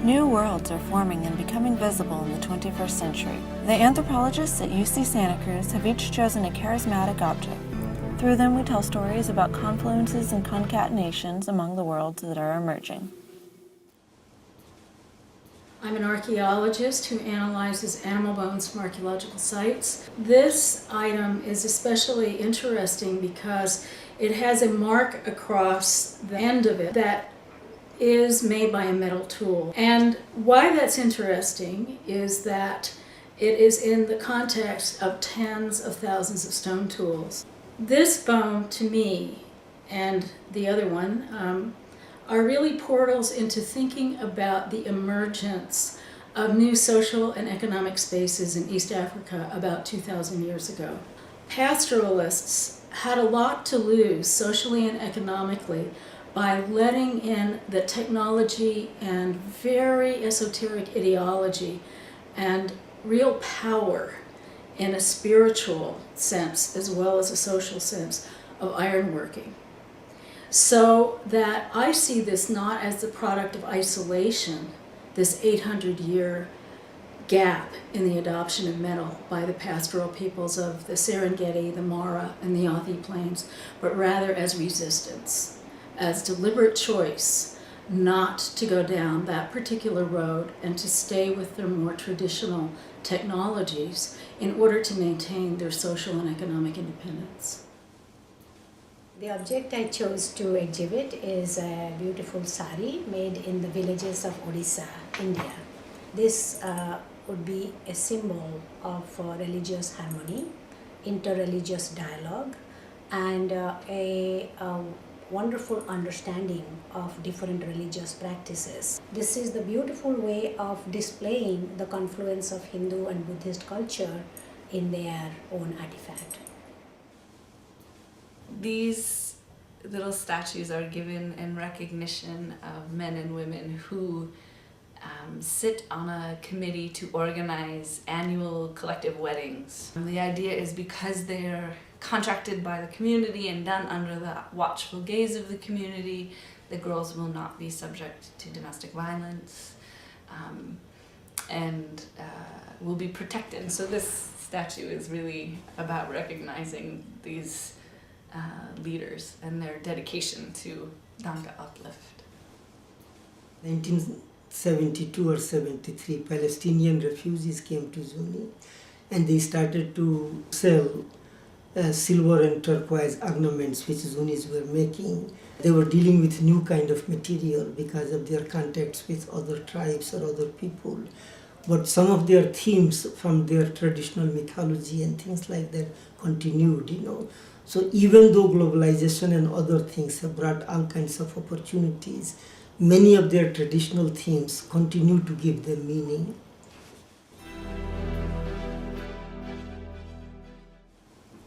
New worlds are forming and becoming visible in the 21st century. The anthropologists at UC Santa Cruz have each chosen a charismatic object. Through them, we tell stories about confluences and concatenations among the worlds that are emerging. I'm an archaeologist who analyzes animal bones from archaeological sites. This item is especially interesting because it has a mark across the end of it that is made by a metal tool. And why that's interesting is that it is in the context of tens of thousands of stone tools. This bone, to me, and the other one, are really portals into thinking about the emergence of new social and economic spaces in East Africa about 2,000 years ago. Pastoralists had a lot to lose socially and economically by letting in the technology and very esoteric ideology and real power in a spiritual sense as well as a social sense of ironworking. So that I see this not as the product of isolation, this 800-year gap in the adoption of metal by the pastoral peoples of the Serengeti, the Mara, and the Athi Plains, but rather as resistance, as deliberate choice not to go down that particular road and to stay with their more traditional technologies in order to maintain their social and economic independence. The object I chose to exhibit is a beautiful sari made in the villages of Odisha, India. This would be a symbol of religious harmony, interreligious dialogue, and a wonderful understanding of different religious practices. This is the beautiful way of displaying the confluence of Hindu and Buddhist culture in their own artifact. These little statues are given in recognition of men and women who sit on a committee to organize annual collective weddings. And the idea is because they're contracted by the community and done under the watchful gaze of the community, the girls will not be subject to domestic violence and will be protected. So this statue is really about recognizing these leaders and their dedication to Danga uplift. 1972 or 73, Palestinian refugees came to Zuni and they started to sell silver and turquoise ornaments which Zunis were making. They were dealing with new kind of material because of their contacts with other tribes or other people. But some of their themes from their traditional mythology and things like that continued, So even though globalization and other things have brought all kinds of opportunities, many of their traditional themes continue to give them meaning.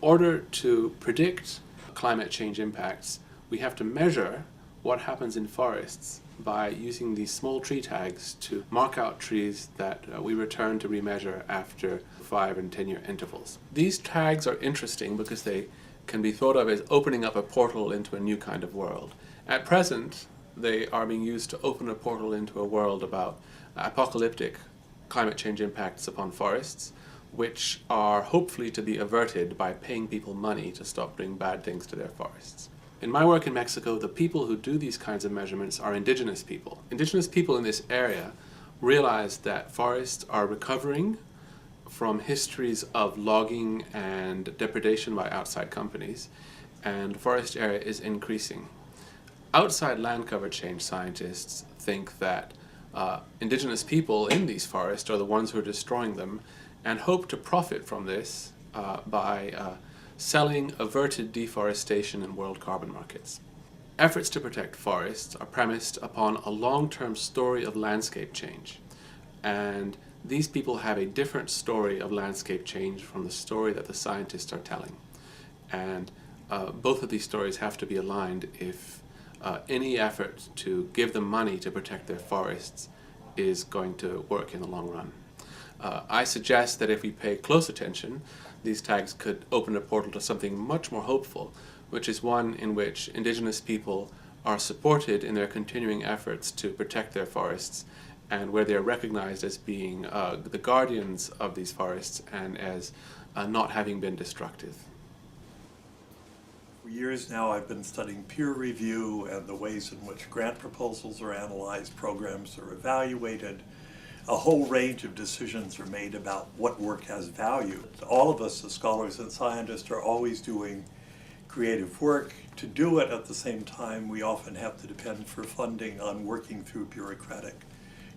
In order to predict climate change impacts, we have to measure what happens in forests by using these small tree tags to mark out trees that we return to remeasure after 5 and 10 year intervals. These tags are interesting because they can be thought of as opening up a portal into a new kind of world. At present, they are being used to open a portal into a world about apocalyptic climate change impacts upon forests, which are hopefully to be averted by paying people money to stop doing bad things to their forests. In my work in Mexico, the people who do these kinds of measurements are indigenous people. Indigenous people in this area realize that forests are recovering from histories of logging and depredation by outside companies, and forest area is increasing. Outside land cover change scientists think that indigenous people in these forests are the ones who are destroying them and hope to profit from this by selling averted deforestation in world carbon markets. Efforts to protect forests are premised upon a long-term story of landscape change, and these people have a different story of landscape change from the story that the scientists are telling. And both of these stories have to be aligned if any effort to give them money to protect their forests is going to work in the long run. I suggest that if we pay close attention, these tags could open a portal to something much more hopeful, which is one in which indigenous people are supported in their continuing efforts to protect their forests and where they are recognized as being the guardians of these forests and as not having been destructive. For years now, I've been studying peer review and the ways in which grant proposals are analyzed, programs are evaluated. A whole range of decisions are made about what work has value. All of us as scholars and scientists are always doing creative work. To do it at the same time, we often have to depend for funding on working through bureaucratic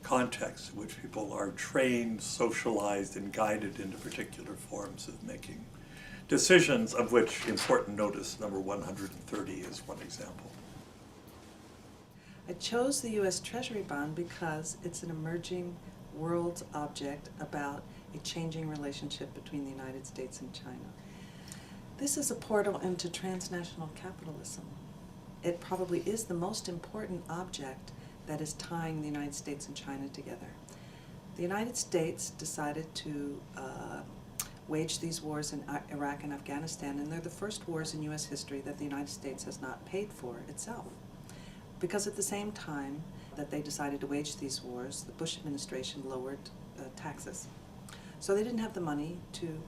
contexts in which people are trained, socialized, and guided into particular forms of making decisions, of which important notice number 130 is one example. I chose the U.S. Treasury bond because it's an emerging world object about a changing relationship between the United States and China. This is a portal into transnational capitalism. It probably is the most important object that is tying the United States and China together. The United States decided to wage these wars in Iraq and Afghanistan, and they're the first wars in U.S. history that the United States has not paid for itself. Because at the same time that they decided to wage these wars, the Bush administration lowered taxes. So they didn't have the money to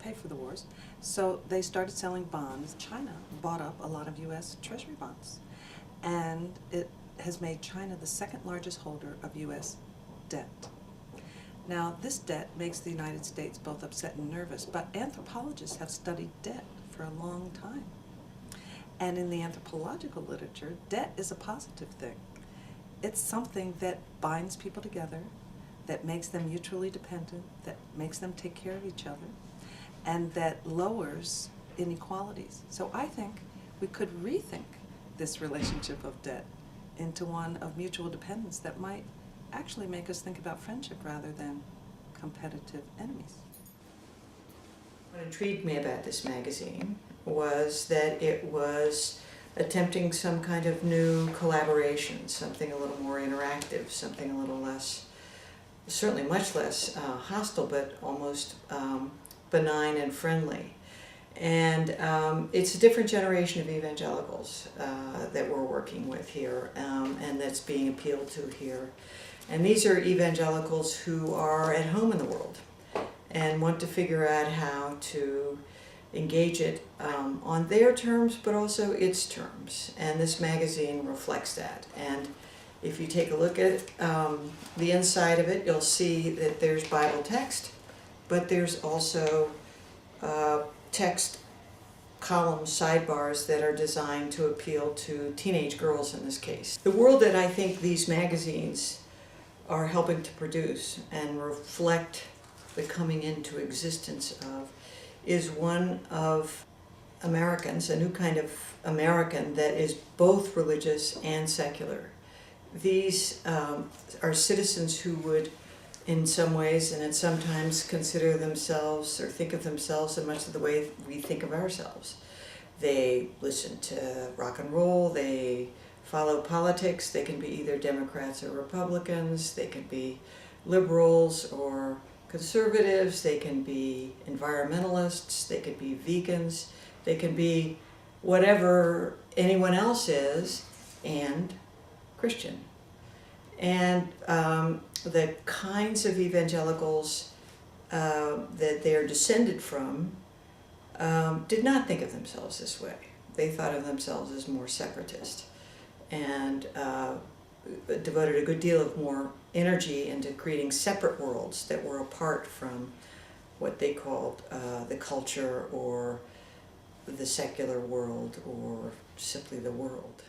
pay for the wars. So they started selling bonds. China bought up a lot of U.S. Treasury bonds. And it has made China the second largest holder of U.S. debt. Now, this debt makes the United States both upset and nervous, but anthropologists have studied debt for a long time. And in the anthropological literature, debt is a positive thing. It's something that binds people together, that makes them mutually dependent, that makes them take care of each other, and that lowers inequalities. So I think we could rethink this relationship of debt into one of mutual dependence that might actually make us think about friendship rather than competitive enemies. What intrigued me about this magazine was that it was attempting some kind of new collaboration, something a little more interactive, something a little less, certainly much less hostile, but almost benign and friendly. And it's a different generation of evangelicals that we're working with here, and that's being appealed to here. And these are evangelicals who are at home in the world and want to figure out how to engage it on their terms, but also its terms. And this magazine reflects that. And if you take a look at the inside of it, you'll see that there's Bible text, but there's also text columns, sidebars that are designed to appeal to teenage girls in this case. The world that I think these magazines are helping to produce and reflect the coming into existence of is one of Americans, a new kind of American that is both religious and secular. These are citizens who would, in some ways and at some times, consider themselves or think of themselves in much of the way we think of ourselves. They listen to rock and roll, they follow politics, they can be either Democrats or Republicans, they can be liberals or conservatives, they can be environmentalists, they could be vegans, they can be whatever anyone else is, and Christian. And the kinds of evangelicals that they're descended from did not think of themselves this way. They thought of themselves as more separatist and devoted a good deal of more energy into creating separate worlds that were apart from what they called the culture or the secular world or simply the world.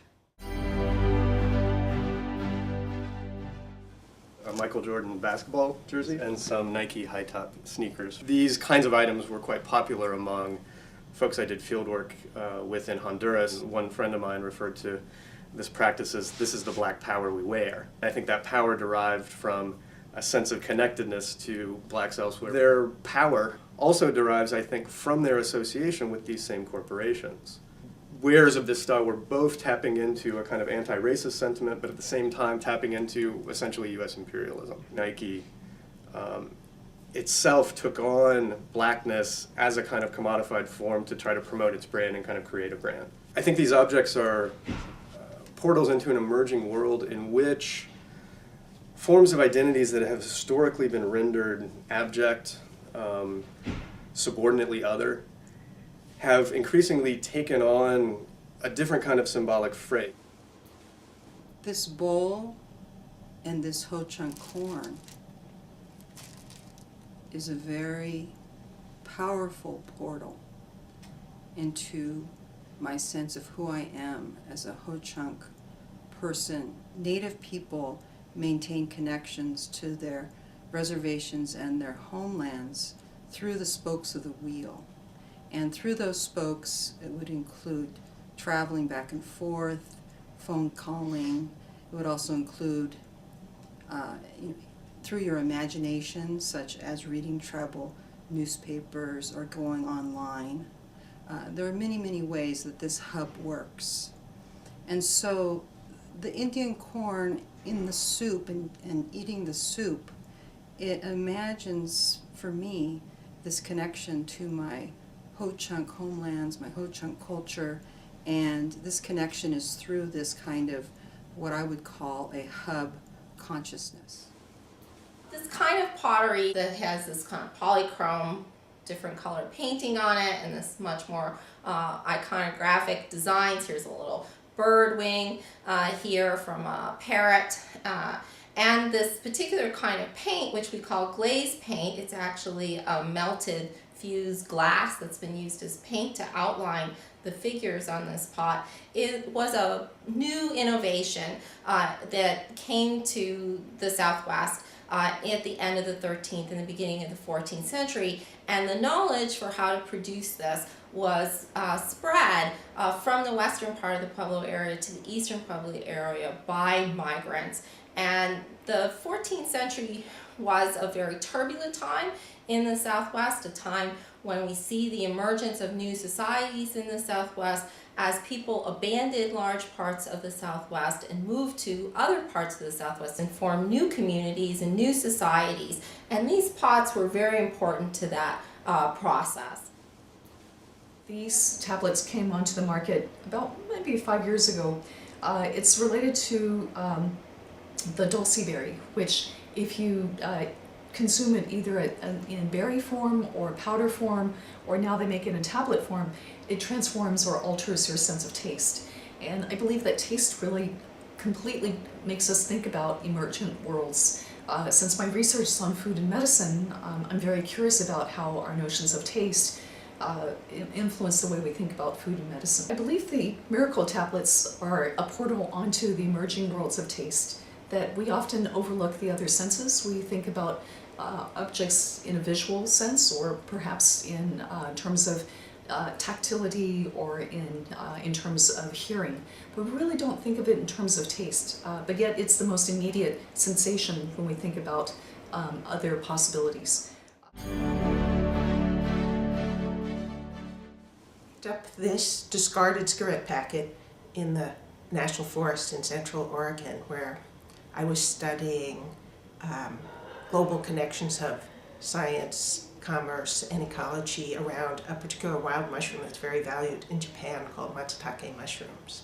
A Michael Jordan basketball jersey and some Nike high-top sneakers. These kinds of items were quite popular among folks I did fieldwork with in Honduras. One friend of mine referred to this practice as, this is the black power we wear. I think that power derived from a sense of connectedness to blacks elsewhere. Their power also derives, I think, from their association with these same corporations. Wearers of this style were both tapping into a kind of anti-racist sentiment, but at the same time tapping into essentially U.S. imperialism. Nike itself took on blackness as a kind of commodified form to try to promote its brand and kind of create a brand. I think these objects are portals into an emerging world in which forms of identities that have historically been rendered abject, subordinately other, have increasingly taken on a different kind of symbolic freight. This bowl and this Ho-Chunk corn is a very powerful portal into my sense of who I am as a Ho-Chunk person. Native people maintain connections to their reservations and their homelands through the spokes of the wheel. And through those spokes, it would include traveling back and forth, phone calling. It would also include through your imagination, such as reading tribal newspapers or going online. There are many, many ways that this hub works. And so the Indian corn in the soup and eating the soup, it imagines for me this connection to my Ho-Chunk homelands, my Ho-Chunk culture, and this connection is through this kind of what I would call a hub consciousness. This kind of pottery that has this kind of polychrome, different color painting on it, and this much more iconographic designs. Here's a little bird wing here from a parrot. And this particular kind of paint, which we call glaze paint, it's actually a melted fused glass that's been used as paint to outline the figures on this pot. It was a new innovation that came to the Southwest at the end of the 13th and the beginning of the 14th century, and the knowledge for how to produce this was spread from the western part of the Pueblo area to the eastern Pueblo area by migrants. And the 14th century was a very turbulent time in the Southwest, a time when we see the emergence of new societies in the Southwest as people abandoned large parts of the Southwest and moved to other parts of the Southwest and formed new communities and new societies. And these pots were very important to that process. These tablets came onto the market about maybe 5 years ago. It's related to the dulce berry, which if you consume it either in berry form or powder form, or now they make it in tablet form, it transforms or alters your sense of taste. And I believe that taste really completely makes us think about emergent worlds. Since my research is on food and medicine, I'm very curious about how our notions of taste influence the way we think about food and medicine. I believe the miracle tablets are a portal onto the emerging worlds of taste, that we often overlook the other senses. We think about objects in a visual sense, or perhaps in terms of tactility, or in terms of hearing. But we really don't think of it in terms of taste. But yet it's the most immediate sensation when we think about other possibilities. Up this discarded cigarette packet in the National Forest in Central Oregon, where I was studying global connections of science, commerce, and ecology around a particular wild mushroom that's very valued in Japan called matsutake mushrooms.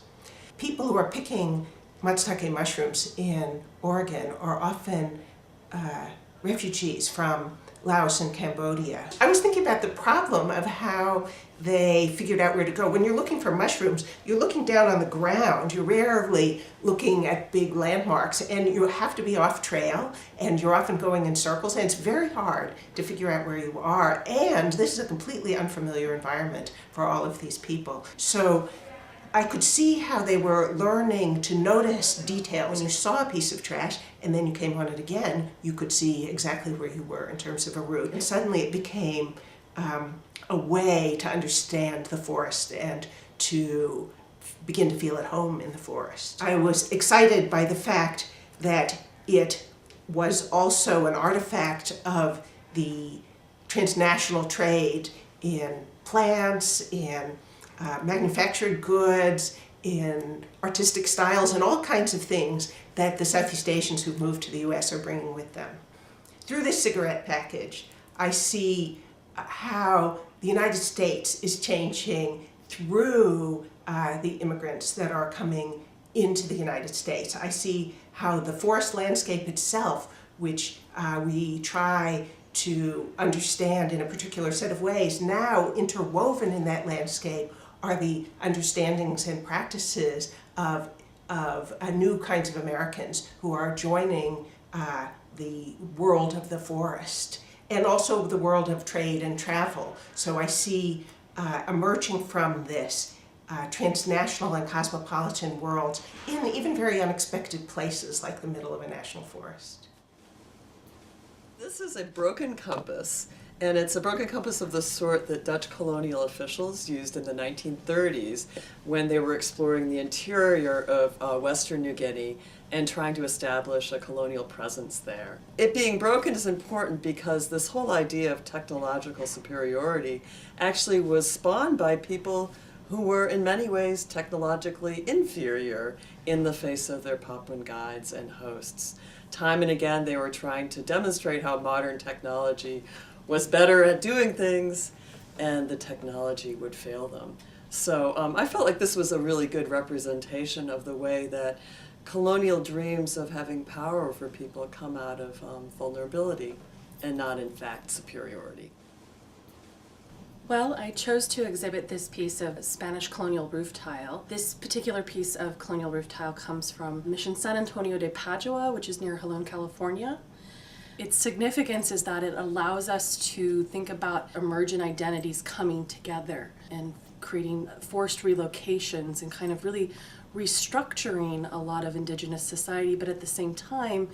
People who are picking matsutake mushrooms in Oregon are often refugees from Laos and Cambodia. I was thinking about the problem of how they figured out where to go. When you're looking for mushrooms, you're looking down on the ground. You're rarely looking at big landmarks, and you have to be off trail, and you're often going in circles, and it's very hard to figure out where you are. And this is a completely unfamiliar environment for all of these people. So I could see how they were learning to notice details. When you saw a piece of trash and then you came on it again, you could see exactly where you were in terms of a route. And suddenly it became a way to understand the forest and to begin to feel at home in the forest. I was excited by the fact that it was also an artifact of the transnational trade in plants, in manufactured goods, in artistic styles, and all kinds of things that the Southeast Asians who've moved to the US are bringing with them. Through this cigarette package, I see how the United States is changing through the immigrants that are coming into the United States. I see how the forest landscape itself, which we try to understand in a particular set of ways, now interwoven in that landscape are the understandings and practices of new kinds of Americans who are joining the world of the forest and also the world of trade and travel. So I see emerging from this transnational and cosmopolitan worlds in even very unexpected places like the middle of a national forest. This is a broken compass, and it's a broken compass of the sort that Dutch colonial officials used in the 1930s when they were exploring the interior of Western New Guinea and trying to establish a colonial presence there. It being broken is important because this whole idea of technological superiority actually was spawned by people who were in many ways technologically inferior in the face of their Papuan guides and hosts. Time and again they were trying to demonstrate how modern technology was better at doing things, and the technology would fail them. So I felt like this was a really good representation of the way that colonial dreams of having power over people come out of vulnerability and not in fact superiority. Well, I chose to exhibit this piece of Spanish colonial roof tile. This particular piece of colonial roof tile comes from Mission San Antonio de Padua, which is near Jalón, California. Its significance is that it allows us to think about emergent identities coming together and creating forced relocations and kind of really restructuring a lot of indigenous society, but at the same time,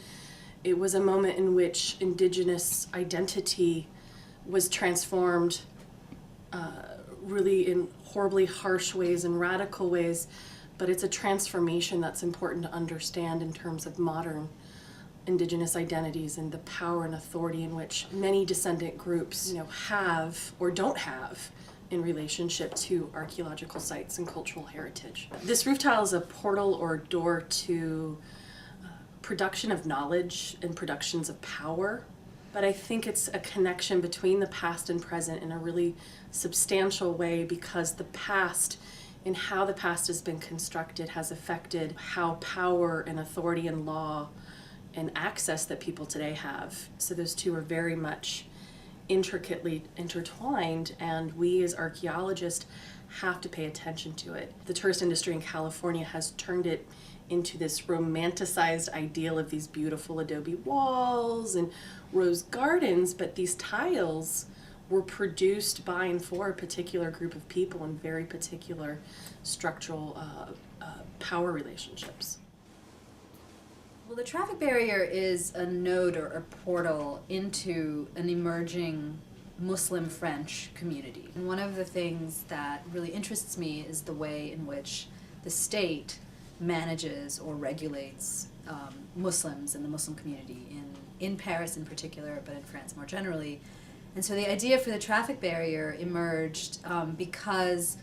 it was a moment in which indigenous identity was transformed really in horribly harsh ways and radical ways, but it's a transformation that's important to understand in terms of modern indigenous identities and the power and authority in which many descendant groups, have or don't have in relationship to archaeological sites and cultural heritage. This roof tile is a portal or door to production of knowledge and productions of power. But I think it's a connection between the past and present in a really substantial way, because the past and how the past has been constructed has affected how power and authority and law and access that people today have. So those two are very much intricately intertwined, and we as archaeologists have to pay attention to it. The tourist industry in California has turned it into this romanticized ideal of these beautiful adobe walls and rose gardens, but these tiles were produced by and for a particular group of people in very particular structural power relationships. Well, the traffic barrier is a node or a portal into an emerging Muslim French community. And one of the things that really interests me is the way in which the state manages or regulates Muslims and the Muslim community in Paris in particular, but in France more generally. And so the idea for the traffic barrier emerged because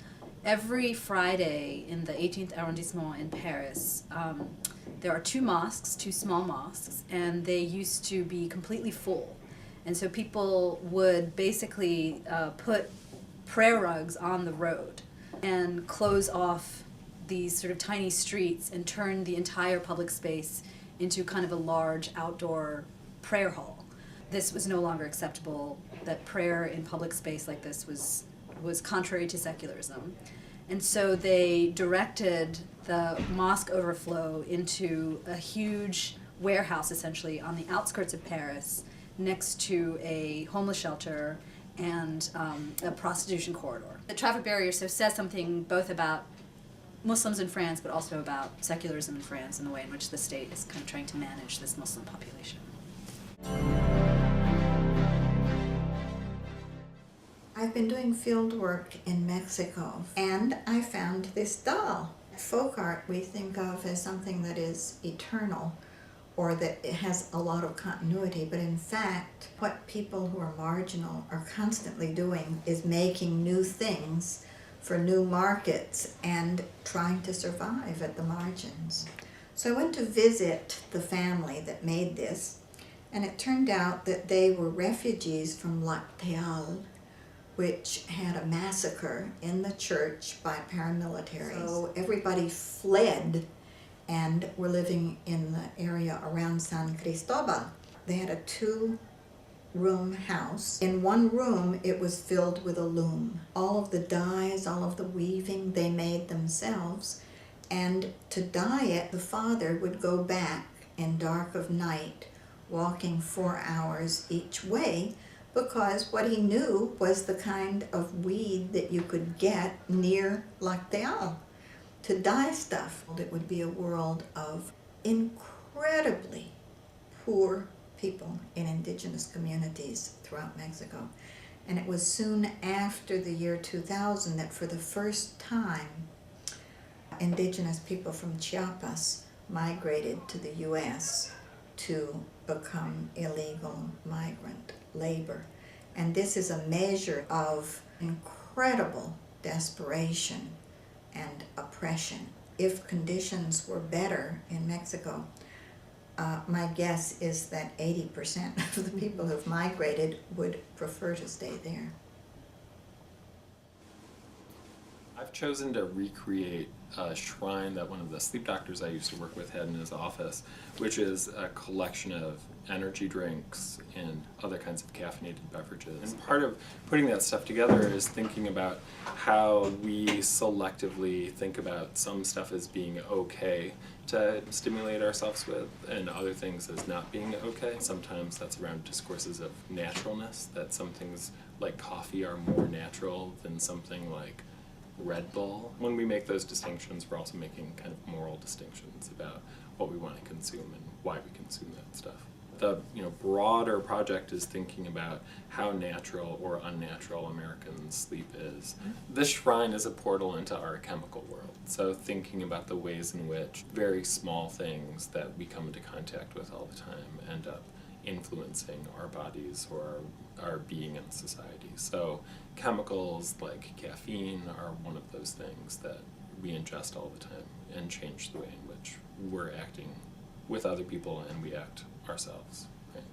every Friday in the 18th arrondissement in Paris, there are two small mosques, and they used to be completely full. And so people would basically put prayer rugs on the road and close off these sort of tiny streets and turn the entire public space into kind of a large outdoor prayer hall. This was no longer acceptable, that prayer in public space like this was contrary to secularism. And so they directed the mosque overflow into a huge warehouse, essentially, on the outskirts of Paris, next to a homeless shelter and a prostitution corridor. The traffic barrier so says something both about Muslims in France, but also about secularism in France and the way in which the state is kind of trying to manage this Muslim population. I've been doing field work in Mexico, and I found this doll. Folk art we think of as something that is eternal or that it has a lot of continuity, but in fact, what people who are marginal are constantly doing is making new things for new markets and trying to survive at the margins. So I went to visit the family that made this, and it turned out that they were refugees from Lac Teal, which had a massacre in the church by paramilitaries. So everybody fled and were living in the area around San Cristobal. They had a 2-room house. In one room, it was filled with a loom. All of the dyes, all of the weaving, they made themselves. And to dye it, the father would go back in dark of night, walking 4 hours each way, because what he knew was the kind of weed that you could get near Lacteal to dye stuff. It would be a world of incredibly poor people in indigenous communities throughout Mexico. And it was soon after the year 2000 that for the first time, indigenous people from Chiapas migrated to the U.S. to become illegal migrant labor. And this is a measure of incredible desperation and oppression. If conditions were better in Mexico, my guess is that 80% of the people who've migrated would prefer to stay there. I've chosen to recreate a shrine that one of the sleep doctors I used to work with had in his office, which is a collection of energy drinks and other kinds of caffeinated beverages. And part of putting that stuff together is thinking about how we selectively think about some stuff as being okay to stimulate ourselves with and other things as not being okay. Sometimes that's around discourses of naturalness, that some things like coffee are more natural than something like Red Bull. When we make those distinctions, we're also making kind of moral distinctions about what we want to consume and why we consume that stuff. The broader project is thinking about how natural or unnatural American sleep is. This shrine is a portal into our chemical world. So thinking about the ways in which very small things that we come into contact with all the time end up influencing our bodies or our being in society. So chemicals like caffeine are one of those things that we ingest all the time and change the way in which we're acting with other people and we act ourselves. Right?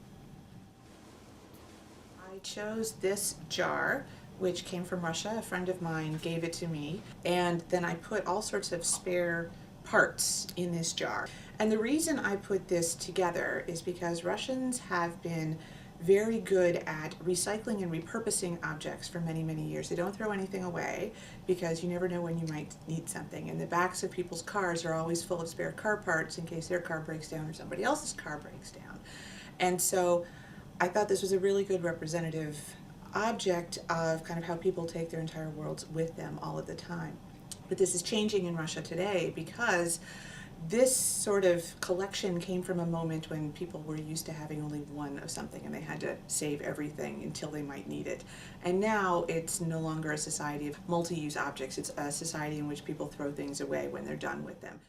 I chose this jar, which came from Russia. A friend of mine gave it to me, and then I put all sorts of spare parts in this jar. And the reason I put this together is because Russians have been very good at recycling and repurposing objects for many, many years. They don't throw anything away because you never know when you might need something. And the backs of people's cars are always full of spare car parts in case their car breaks down or somebody else's car breaks down. And so I thought this was a really good representative object of kind of how people take their entire worlds with them all of the time. But this is changing in Russia today because this sort of collection came from a moment when people were used to having only one of something and they had to save everything until they might need it. And now it's no longer a society of multi-use objects, it's a society in which people throw things away when they're done with them.